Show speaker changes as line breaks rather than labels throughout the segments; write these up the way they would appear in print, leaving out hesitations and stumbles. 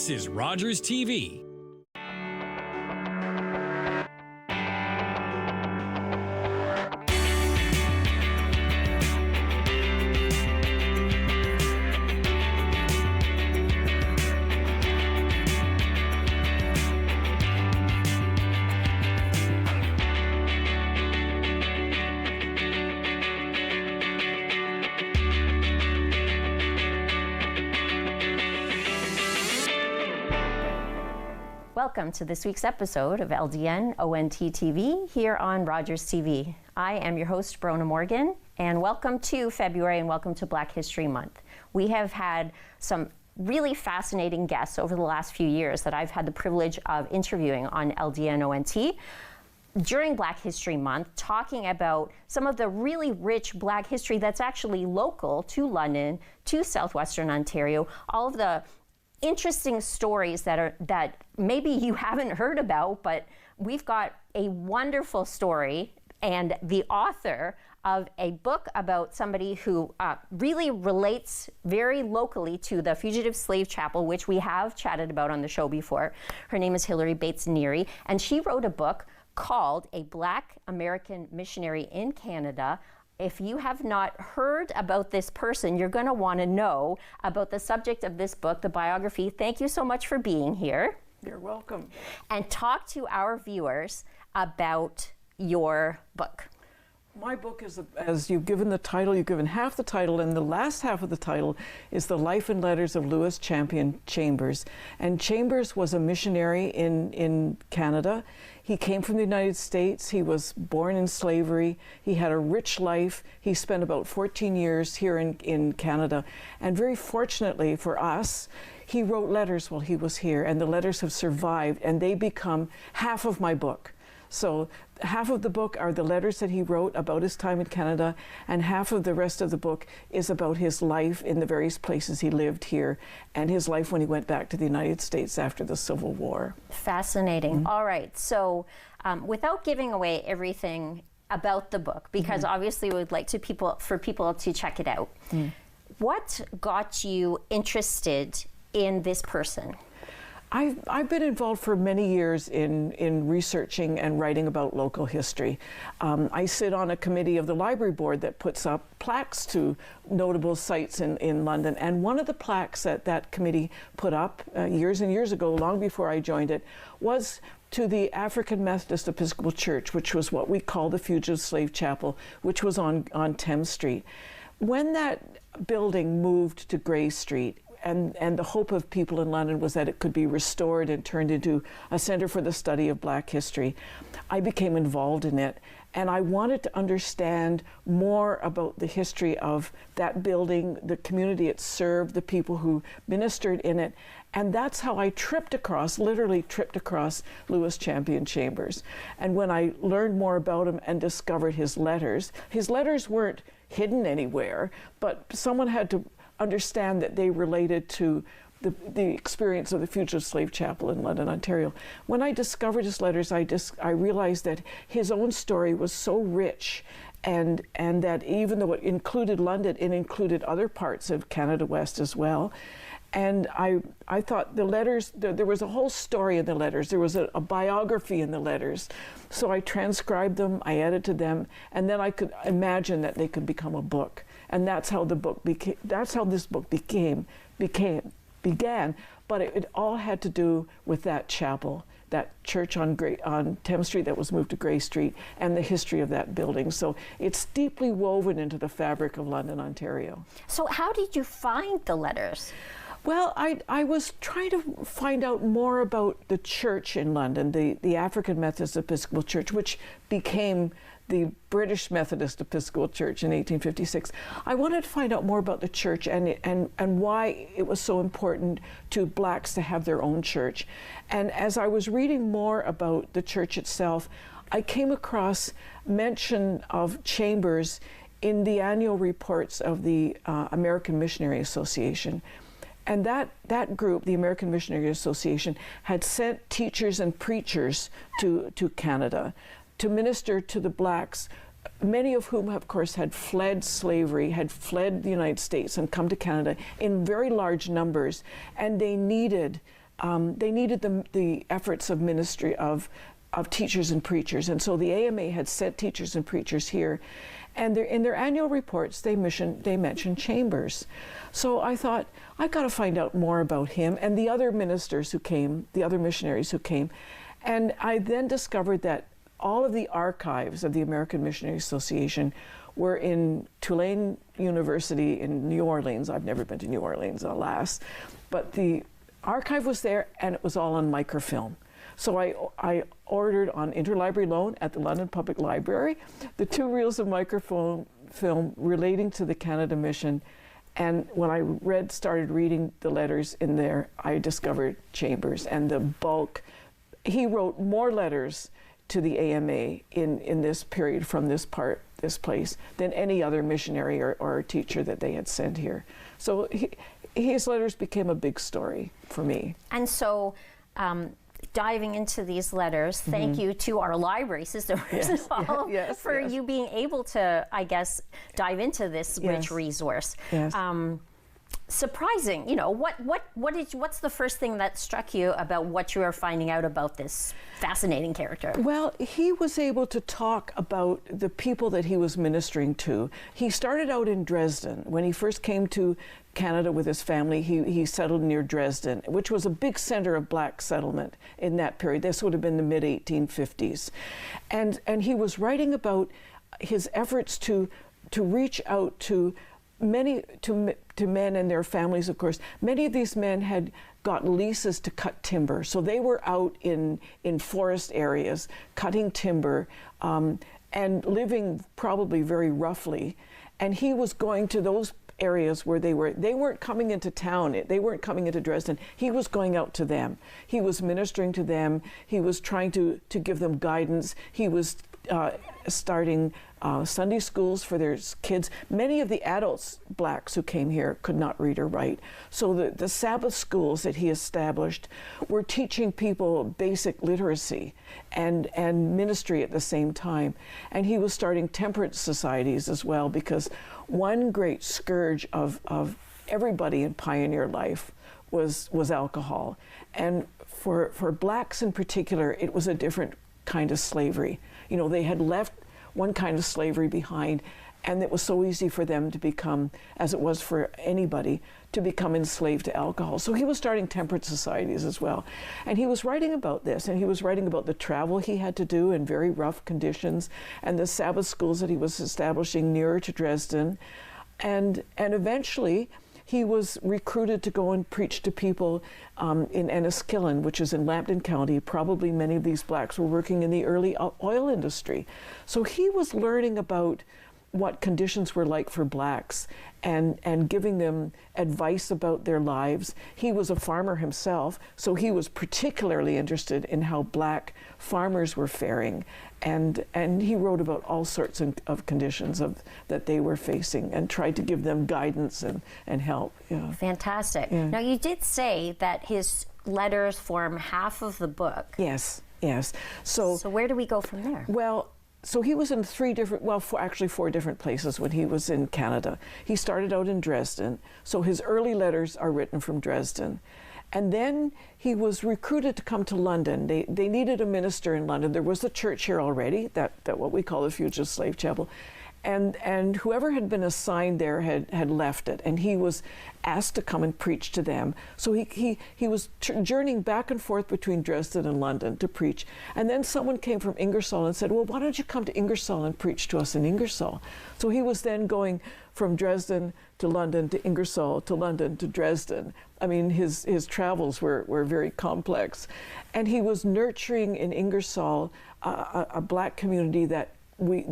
This is Rogers TV.
Welcome to this week's episode of LdnOnt TV here on Rogers TV. I am your host, Brona Morgan, and welcome to February and welcome to Black History Month. We have had some really fascinating guests over the last few years that I've had the privilege of interviewing on LdnOnt during Black History Month, talking about some of the really rich Black history that's actually local to London, to Southwestern Ontario, all of the interesting stories that maybe you haven't heard about, but we've got a wonderful story and the author of a book about somebody who really relates very locally to the Fugitive Slave Chapel, which we have chatted about on the show before. Her name is Hilary Bates Neary, and she wrote a book called A Black American Missionary in Canada. If you have not heard about this person, you're going to want to know about the subject of this book, the biography. Thank you so much for being here.
You're welcome.
And talk to our viewers about your book.
My book is, as you've given the title, you've given half the title, and the last half of the title is The Life and Letters of Lewis Champion Chambers. And Chambers was a missionary in Canada. He came from the United States. He was born in slavery. He had a rich life. He spent about 14 years here in Canada. And very fortunately for us, he wrote letters while he was here, and the letters have survived, and they become half of my book. So half of the book are the letters that he wrote about his time in Canada, and half of the rest of the book is about his life in the various places he lived here and his life when he went back to the United States after the Civil War.
Fascinating. Mm-hmm. All right. So without giving away everything about the book, because obviously we would like for people to check it out, what got you interested in this person?
I've been involved for many years in researching and writing about local history. I sit on a committee of the library board that puts up plaques to notable sites in London. And one of the plaques that committee put up years and years ago, long before I joined it, was to the African Methodist Episcopal Church, which was what we call the Fugitive Slave Chapel, which was on Thames Street. When that building moved to Grey Street, and the hope of people in London was that it could be restored and turned into a center for the study of Black history, I became involved in it. And I wanted to understand more about the history of that building, the community it served, the people who ministered in it. And that's how I literally tripped across Lewis Champion Chambers. And when I learned more about him and discovered his letters weren't hidden anywhere, but someone had to understand that they related to the experience of the Fugitive Slave Chapel in London, Ontario. When I discovered his letters, I realized that his own story was so rich, and that even though it included London, it included other parts of Canada West as well. And I thought the letters, there was a whole story in the letters. There was a biography in the letters. So I transcribed them, I edited them, and then I could imagine that they could become a book. And that's how the book became. That's how this book began. But it all had to do with that chapel, that church on Thames Street that was moved to Grey Street, and the history of that building. So it's deeply woven into the fabric of London, Ontario.
So how did you find the letters?
Well, I was trying to find out more about the church in London, the African Methodist Episcopal Church, which became the British Methodist Episcopal Church in 1856. I wanted to find out more about the church and why it was so important to Blacks to have their own church. And as I was reading more about the church itself, I came across mention of Chambers in the annual reports of the American Missionary Association. And that group, the American Missionary Association, had sent teachers and preachers to Canada to minister to the Blacks, many of whom, of course, had fled slavery, had fled the United States and come to Canada in very large numbers. And they needed they needed the efforts of ministry of teachers and preachers. And so the AMA had sent teachers and preachers here. And in their annual reports, they mentioned Chambers. So I thought, I got to find out more about him and the other ministers who came, the other missionaries who came. And I then discovered that all of the archives of the American Missionary Association were in Tulane University in New Orleans. I've never been to New Orleans, alas. But the archive was there, and it was all on microfilm. So I ordered on interlibrary loan at the London Public Library the 2 reels of microfilm relating to the Canada Mission. And when I started reading the letters in there, I discovered Chambers and the bulk. He wrote more letters to the AMA in this period from this place, than any other missionary or teacher that they had sent here. So his letters became a big story for me.
And so, diving into these letters, thank you to our library system for you being able to, I guess, dive into this rich resource.
Yes.
Surprising, what's the first thing that struck you about what you are finding out about this fascinating character?
Well, he was able to talk about the people that he was ministering to. He started out in Dresden. When he first came to Canada with his family, he settled near Dresden, which was a big center of black settlement in that period. This would have been the mid-1850s. And he was writing about his efforts to reach out to men and their families, of course. Many of these men had got leases to cut timber, so they were out in forest areas cutting timber and living probably very roughly. And he was going to those areas where they weren't coming into town, they weren't coming into Dresden. He was going out to them. He was ministering to them. He was trying to give them guidance. He was starting Sunday schools for their kids. Many of the adults, blacks who came here, could not read or write. So the Sabbath schools that he established were teaching people basic literacy and ministry at the same time. And he was starting temperance societies as well, because one great scourge of everybody in pioneer life was alcohol. And for blacks in particular, it was a different kind of slavery. They had left one kind of slavery behind, and it was so easy for them to become, as it was for anybody, to become enslaved to alcohol. So he was starting temperance societies as well. And he was writing about this, and he was writing about the travel he had to do in very rough conditions, and the Sabbath schools that he was establishing nearer to Dresden. And eventually, he was recruited to go and preach to people in Enniskillen, which is in Lambton County. Probably many of these blacks were working in the early oil industry. So he was learning about what conditions were like for blacks and giving them advice about their lives. He was a farmer himself, so he was particularly interested in how black farmers were faring. And he wrote about all sorts of conditions that they were facing and tried to give them guidance and help. Yeah.
Fantastic. Yeah. Now, you did say that his letters form half of the book.
Yes. So
where do we go from there?
Well, so he was in four different places when he was in Canada. He started out in Dresden, so his early letters are written from Dresden. And then he was recruited to come to London. They needed a minister in London. There was a church here already, that what we call the Fugitive Slave Chapel. And whoever had been assigned there had left it, and he was asked to come and preach to them. So he was journeying back and forth between Dresden and London to preach. And then someone came from Ingersoll and said, well, why don't you come to Ingersoll and preach to us in Ingersoll? So he was then going from Dresden to London to Ingersoll to London to Dresden. I mean, his travels were very complex. And he was nurturing in Ingersoll a black community that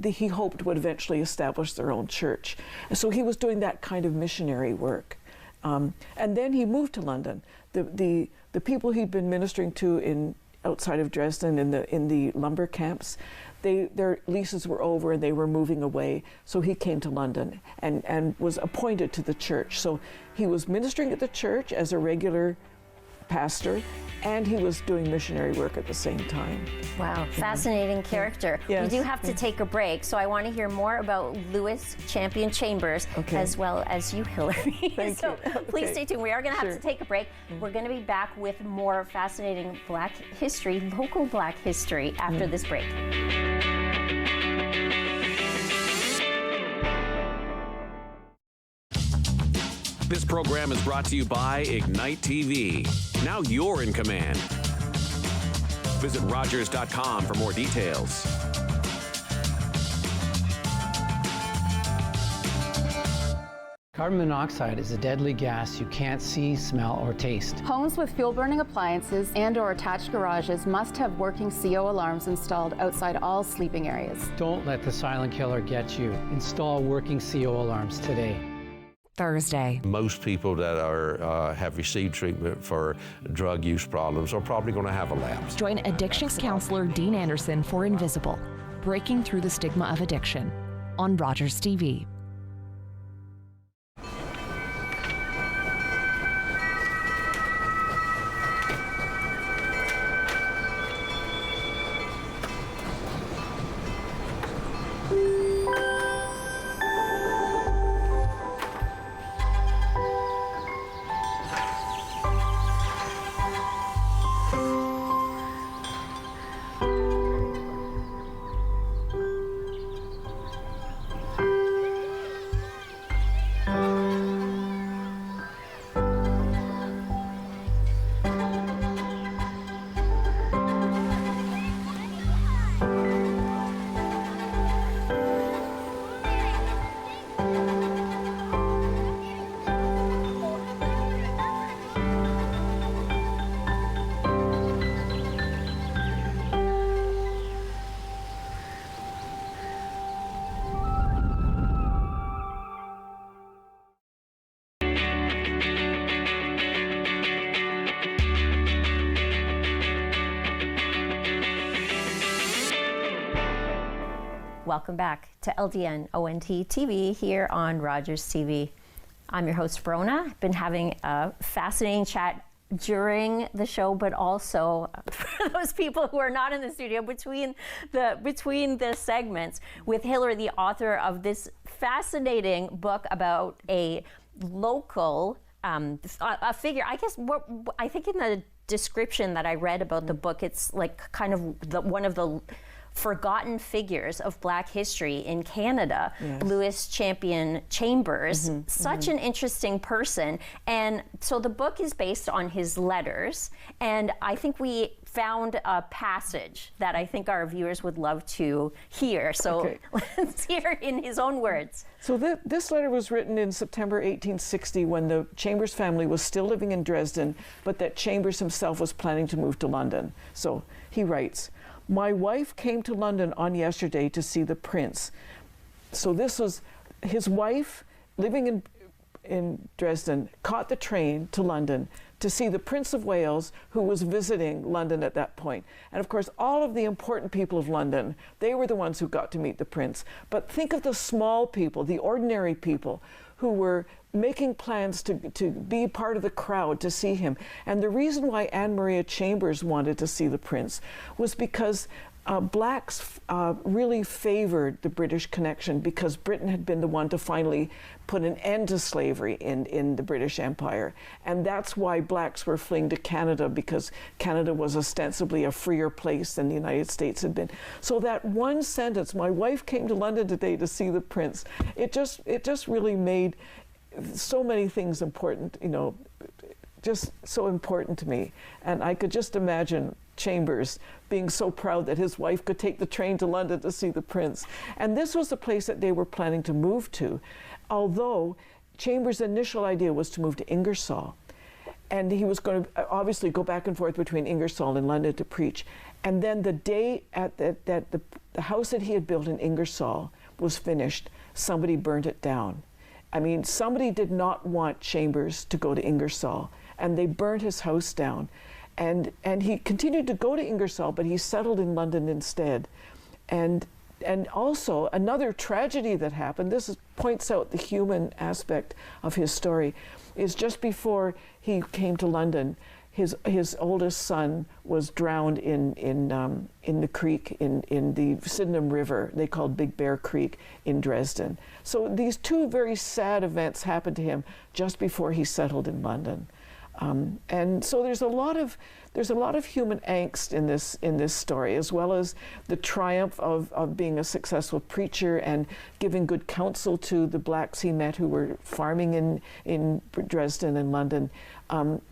he hoped would eventually establish their own church. And so he was doing that kind of missionary work. And then he moved to London. The people he'd been ministering to outside of Dresden in the lumber camps, their leases were over and they were moving away. So he came to London and was appointed to the church. So he was ministering at the church as a regular pastor, and he was doing missionary work at the same time.
Wow, fascinating character.
Yes.
We do have to take a break, so I want to hear more about Lewis Champion Chambers, as well as you, Hilary.
Thank
so
you.
please
Okay.
stay tuned. We are going to have
Sure.
to take a break. We're going to be back with more fascinating Black history, local Black history, after this break.
This program is brought to you by Ignite TV. Now you're in command. Visit Rogers.com for more details.
Carbon monoxide is a deadly gas you can't see, smell, or taste.
Homes with fuel-burning appliances and/or attached garages must have working CO alarms installed outside all sleeping areas.
Don't let the silent killer get you. Install working CO alarms today.
Thursday.
Most people that have received treatment for drug use problems are probably going to have a lapse.
Join addictions counselor Dean Anderson for Invisible, Breaking Through the Stigma of Addiction, on Rogers TV.
Welcome back to LdnOnt TV here on Rogers TV. I'm your host, Brona. I've been having a fascinating chat during the show, but also for those people who are not in the studio between the segments, with Hilary, the author of this fascinating book about a local a figure. I guess I think in the description that I read about the book, it's like kind of one of the forgotten figures of Black history in Canada, yes. Lewis Champion Chambers, such an interesting person. And so the book is based on his letters, and I think we found a passage that I think our viewers would love to hear. So let's hear it in his own words.
So this letter was written in September 1860 when the Chambers family was still living in Dresden, but that Chambers himself was planning to move to London. So he writes, "My wife came to London on yesterday to see the prince." So this was his wife living in Dresden, caught the train to London to see the Prince of Wales, who was visiting London at that point. And of course, all of the important people of London, they were the ones who got to meet the prince. But think of the small people, the ordinary people, who were making plans to be part of the crowd to see him. And the reason why Anne Maria Chambers wanted to see the prince was because Blacks really favored the British connection, because Britain had been the one to finally put an end to slavery in the British Empire. And that's why Blacks were fleeing to Canada, because Canada was ostensibly a freer place than the United States had been. So that one sentence, "My wife came to London today to see the prince," it just really made so many things important, you know, just so important to me. And I could just imagine Chambers being so proud that his wife could take the train to London to see the prince. And this was the place that they were planning to move to, although Chambers' initial idea was to move to Ingersoll. And he was going to obviously go back and forth between Ingersoll and London to preach. And then the day that the house that he had built in Ingersoll was finished, somebody burnt it down. I mean, somebody did not want Chambers to go to Ingersoll, and they burnt his house down. And he continued to go to Ingersoll, but he settled in London instead. And also another tragedy that happened, points out the human aspect of his story, is just before he came to London, his oldest son was drowned in the creek in the Sydenham River. They called Big Bear Creek in Dresden. So these two very sad events happened to him just before he settled in London. And so there's a lot of human angst in this story, as well as the triumph of being a successful preacher and giving good counsel to the blacks he met who were farming in Dresden and London.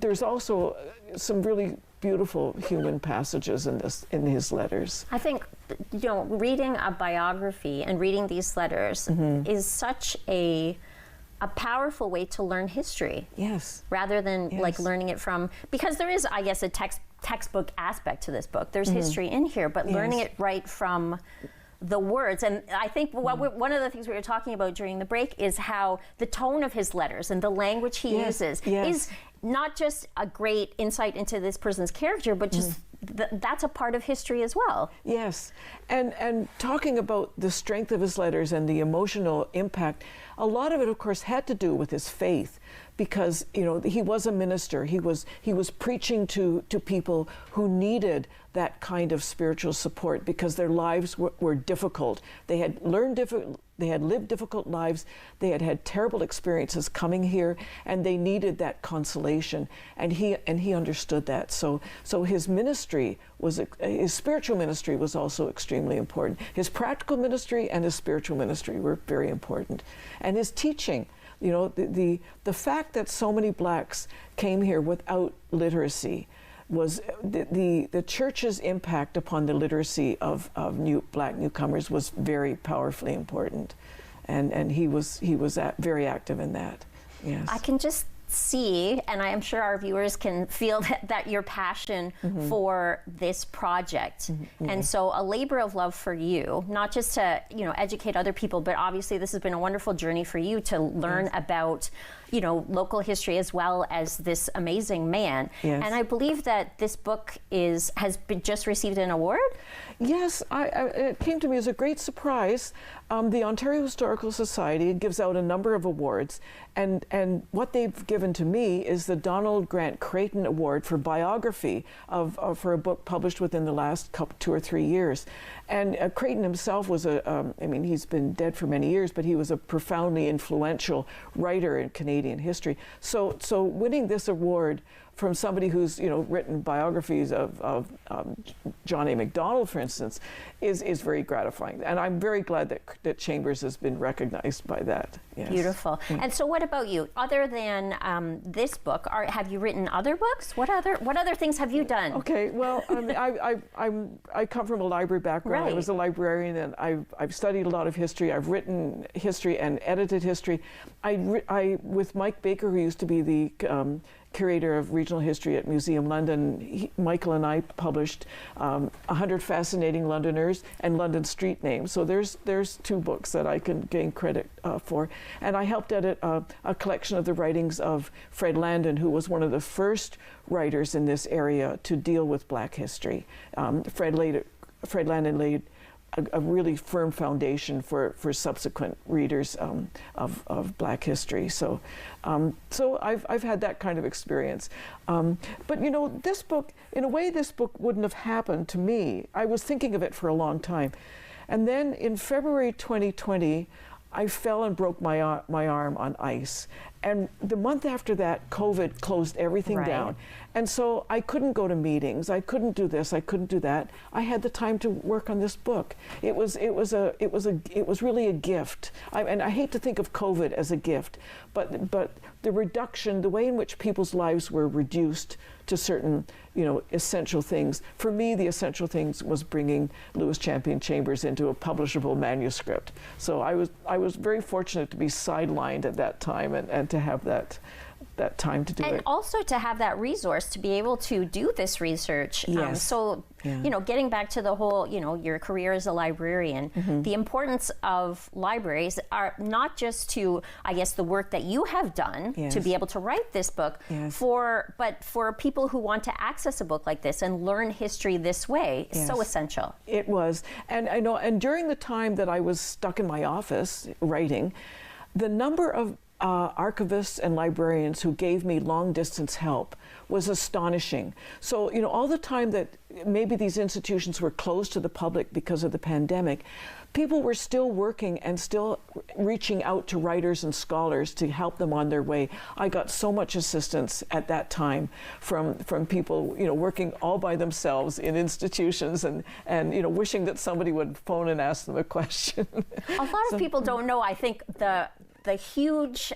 There's also some really beautiful human passages in his letters.
I think, reading a biography and reading these letters is such a powerful way to learn history.
Yes.
Rather than like learning it from, because there is, I guess, a textbook aspect to this book. There's history in here, but learning it right from the words. And I think one of the things we were talking about during the break is how the tone of his letters and the language he uses is not just a great insight into this person's character, but just that's a part of history as well.
Yes, and talking about the strength of his letters and the emotional impact, a lot of it, of course, had to do with his faith, because he was a minister. He was preaching to people who needed that kind of spiritual support because their lives were difficult. They had lived difficult lives. They had had terrible experiences coming here, and they needed that consolation. And he understood that. So his ministry his spiritual ministry was also extremely important. His practical ministry and his spiritual ministry were very important, and his teaching. The fact that so many blacks came here without literacy was the church's impact upon the literacy of black newcomers was very powerfully important, and he was very active in that. Yes,
I can just see, and I am sure our viewers can feel that your passion for this project. And so a labor of love for you, not just to educate other people, but obviously this has been a wonderful journey for you to learn about local history as well as this amazing man.
Yes.
And I believe that this book has just received an award.
Yes, it came to me as a great surprise. The Ontario Historical Society gives out a number of awards, and what they've given to me is the Donald Grant Creighton Award for biography for a book published within the last 2 or 3 years. And Creighton himself was he's been dead for many years, but he was a profoundly influential writer in Canadian history. So winning this award from somebody who's written biographies of John A. Macdonald, for instance, is very gratifying, and I'm very glad that Chambers has been recognized by that. Yes.
Beautiful. And so, what about you? Other than this book, have you written other books? What other things have you done?
Okay. Well, I come from a library background.
Right.
I was a librarian, and I've studied a lot of history. I've written history and edited history. With Mike Baker, who used to be the curator of regional history at Museum London, Michael and I published 100 Fascinating Londoners and London Street Names. So there's 2 books that I can gain credit for. And I helped edit a collection of the writings of Fred Landon, who was one of the first writers in this area to deal with black history. Fred Landon laid a really firm foundation for subsequent readers of black history. So I've had that kind of experience. But this book, in a way, this book wouldn't have happened to me. I was thinking of it for a long time. And then in February 2020, I fell and broke my arm on ice. And the month after that, COVID closed everything down. And so I couldn't go to meetings. I couldn't do this. I couldn't do that. I had the time to work on this book. It was really a gift. And I hate to think of COVID as a gift, but the reduction, the way in which people's lives were reduced to certain, essential things. For me, the essential things was bringing Lewis Champion Chambers into a publishable manuscript. So I was very fortunate to be sidelined at that time and to have that time to do it.
And also to have that resource to be able to do this research.
Yes.
Getting back to the whole, your career as a librarian, the importance of libraries are not just to, I guess, the work that you have done to be able to write this book, but for people who want to access a book like this and learn history this way, is so essential.
It was. And I know, and during the time that I was stuck in my office writing, the number of archivists and librarians who gave me long-distance help was astonishing. So, you know, all the time that maybe these institutions were closed to the public because of the pandemic, people were still working and still reaching out to writers and scholars to help them on their way. I got so much assistance at that time from people, you know, working all by themselves in institutions and you know, wishing that somebody would phone and ask them a question.
A lot of people don't know, I think, the huge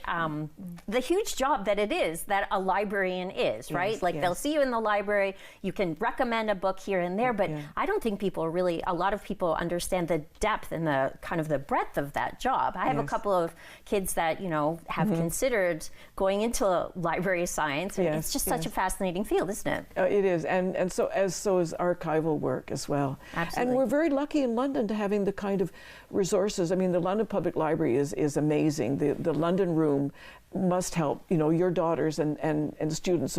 job that it is that a librarian is, right?
Yes,
like
yes.
they'll see you in the library, you can recommend a book here and there, but I don't think people really, a lot of people understand the depth and the kind of the breadth of that job. I have a couple of kids that, you know, have considered going into library science, and it's just such a fascinating field, isn't it?
It is, and so is archival work as well.
Absolutely.
And we're very lucky in London to having the kind of resources. I mean, the London Public Library is amazing. The London Room must help, you know, your daughters and students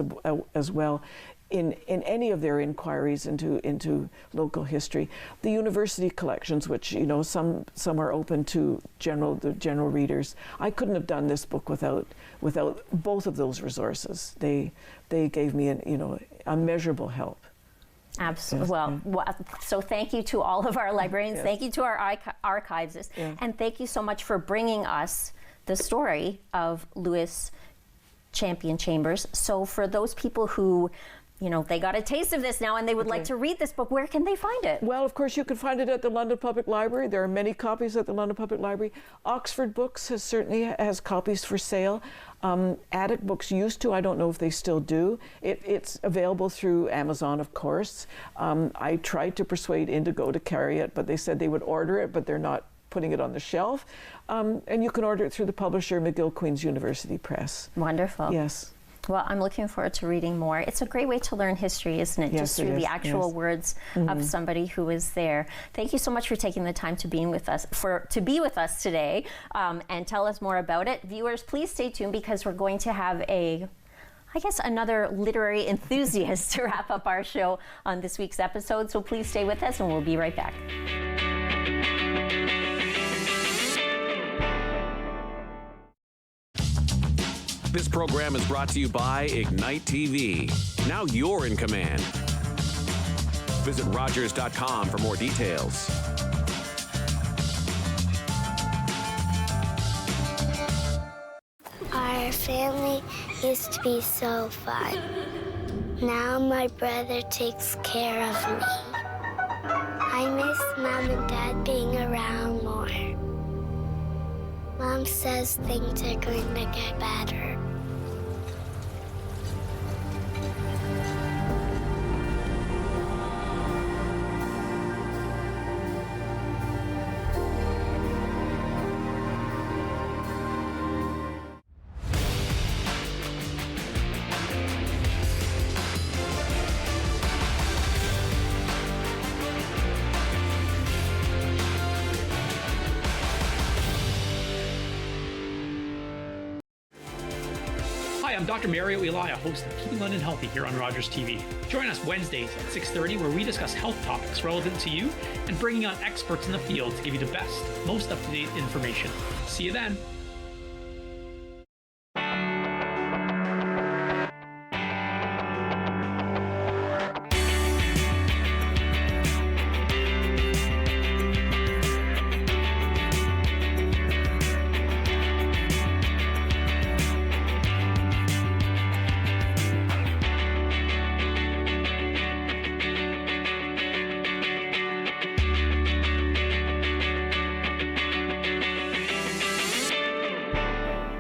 as well in any of their inquiries into local history. The university collections, which, you know, some are open to the general readers. I couldn't have done this book without both of those resources. They gave me immeasurable help.
Absolutely. Well, so thank you to all of our librarians.
Yes.
Thank you to our archivists. And thank you so much for bringing us the story of Lewis Champion Chambers. So for those people who, you know, they got a taste of this now and they would like to read this book, where can they find it?
Well, of course, you can find it at the London Public Library. There are many copies at the London Public Library. Oxford Books certainly has copies for sale. Attic Books used to, I don't know if they still do. It's available through Amazon, of course. I tried to persuade Indigo to carry it, but they said they would order it, but they're not putting it on the shelf. And you can order it through the publisher, McGill Queen's University Press.
Wonderful.
Yes.
Well, I'm looking forward to reading more. It's a great way to learn history, isn't it?
Yes,
Just through
it
the
is.
actual words of somebody who was there. Thank you so much for taking the time to be with us today and tell us more about it. Viewers, please stay tuned because we're going to have another literary enthusiast to wrap up our show on this week's episode. So please stay with us and we'll be right back.
This program is brought to you by Ignite TV. Now you're in command. Visit Rogers.com for more details.
Our family used to be so fun. Now my brother takes care of me. I miss Mom and Dad being around more. Mom says things are going to get better.
Hi, I'm Dr. Mario Elia, host of Keeping London Healthy here on Rogers TV. Join us Wednesdays at 6:30 where we discuss health topics relevant to you and bringing on experts in the field to give you the best, most up-to-date information. See you then.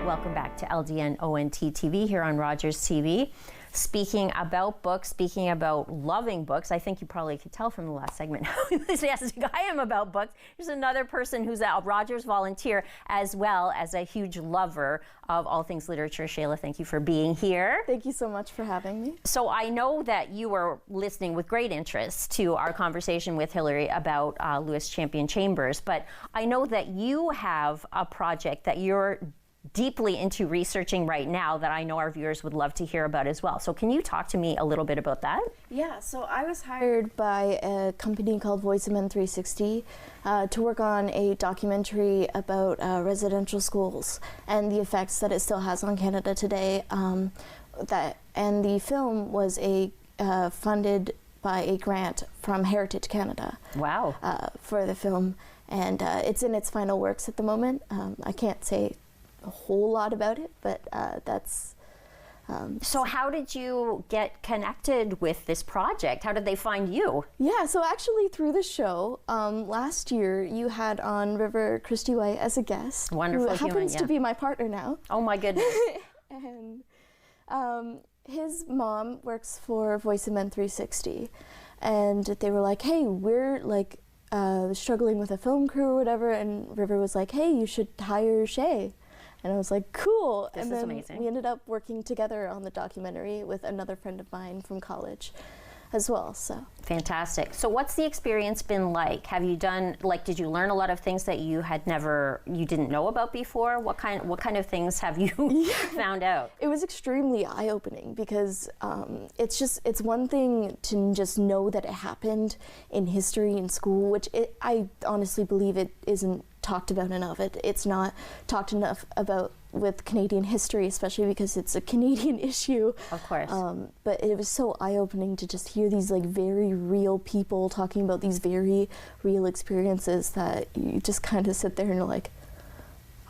Welcome back to LdnOnt TV here on Rogers TV. Speaking about books, speaking about loving books, I think you probably could tell from the last segment how enthusiastic I am about books. There's another person who's a Rogers volunteer as well as a huge lover of all things literature. Shayla, thank you for being here.
Thank you so much for having me.
So I know that you were listening with great interest to our conversation with Hilary about Lewis Champion Chambers, but I know that you have a project that you're deeply into researching right now that I know our viewers would love to hear about as well. So can you talk to me a little bit about that?
Yeah, so I was hired by a company called Voice of Men 360 to work on a documentary about residential schools and the effects that it still has on Canada today. And the film was funded by a grant from Heritage Canada. Wow. For the film, and it's in its final works at the moment. I can't say a whole lot about it, but that's...
So how did you get connected with this project? How did they find you?
Yeah, so actually through the show, last year you had on River Christy White as a guest.
Wonderful
who
human,
happens to be my partner now.
Oh my goodness.
And his mom works for Voice of Men 360, and they were like, hey, we're like struggling with a film crew or whatever, and River was like, hey, you should hire Shay. And I was like, cool.
This
and
is
then
amazing.
We ended up working together on the documentary with another friend of mine from college as well. So
fantastic. So what's the experience been like? Have you done, like, did you learn a lot of things that you didn't know about before? What kind of things have you found out?
It was extremely eye-opening because it's one thing to just know that it happened in history in school, which I honestly believe it isn't talked about enough. It's not talked enough about with Canadian history, especially because it's a Canadian issue.
Of course.
But it was so eye-opening to just hear these like very real people talking about these very real experiences that you just kind of sit there and you're like,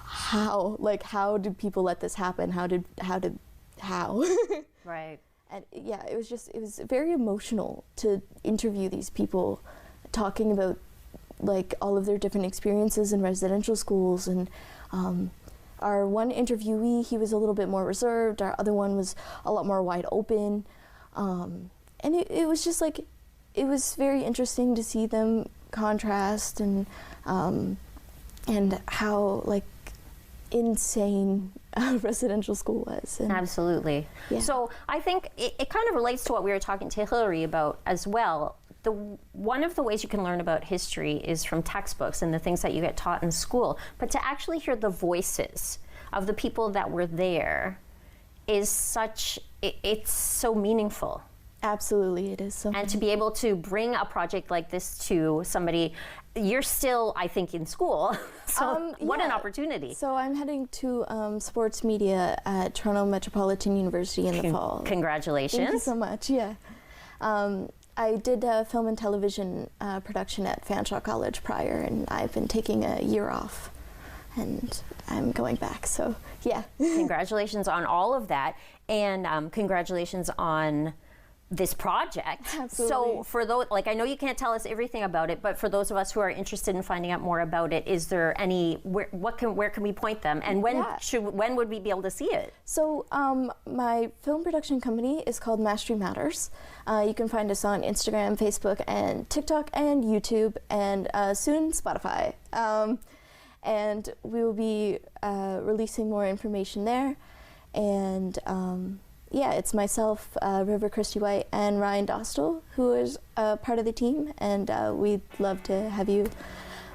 how did people let this happen? How?
Right.
And yeah, it was very emotional to interview these people talking about like all of their different experiences in residential schools. And our one interviewee, he was a little bit more reserved. Our other one was a lot more wide open. And it was just like, it was very interesting to see them contrast and how like insane residential school was. And
absolutely.
Yeah.
So I think it kind of relates to what we were talking to Hilary about as well. One of the ways you can learn about history is from textbooks and the things that you get taught in school, but to actually hear the voices of the people that were there is it's so meaningful.
Absolutely, it is so.
And to be able to bring a project like this to somebody, you're still, I think, in school, so what an opportunity.
So I'm heading to sports media at Toronto Metropolitan University in the fall.
Congratulations.
Thank you so much, yeah. I did film and television production at Fanshawe College prior, and I've been taking a year off, and I'm going back, so yeah.
Congratulations on all of that, and congratulations on this project.
Absolutely.
So for those, like, I know you can't tell us everything about it, but for those of us who are interested in finding out more about it, is there any, where can we point them, and when would we be able to see it?
So my film production company is called Mastery Matters. You can find us on Instagram, Facebook, and TikTok, and YouTube, and soon Spotify. And we will be releasing more information there. And yeah, it's myself, River Christy White, and Ryan Dostal, who is part of the team, and we'd love to have you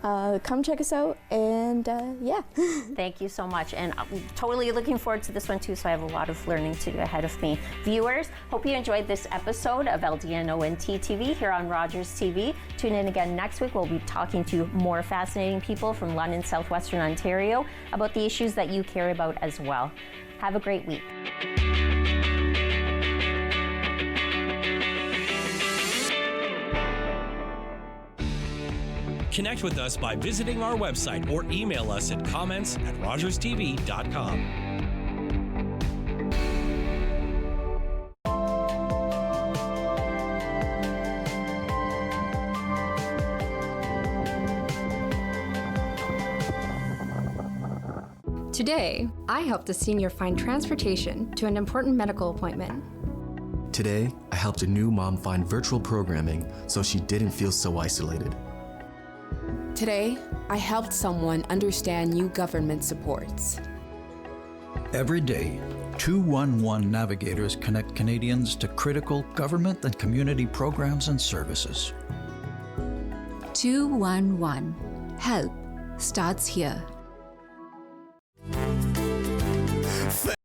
come check us out, and yeah.
Thank you so much, and I'm totally looking forward to this one too, so I have a lot of learning to do ahead of me. Viewers, hope you enjoyed this episode of LdnOnt TV here on Rogers TV. Tune in again next week. We'll be talking to more fascinating people from London, Southwestern Ontario about the issues that you care about as well. Have a great week.
Connect with us by visiting our website or email us at comments@rogerstv.com.
Today, I helped a senior find transportation to an important medical appointment.
Today, I helped a new mom find virtual programming so she didn't feel so isolated.
Today, I helped someone understand new government supports.
Every day, 211 navigators connect Canadians to critical government and community programs and services.
211. Help starts here.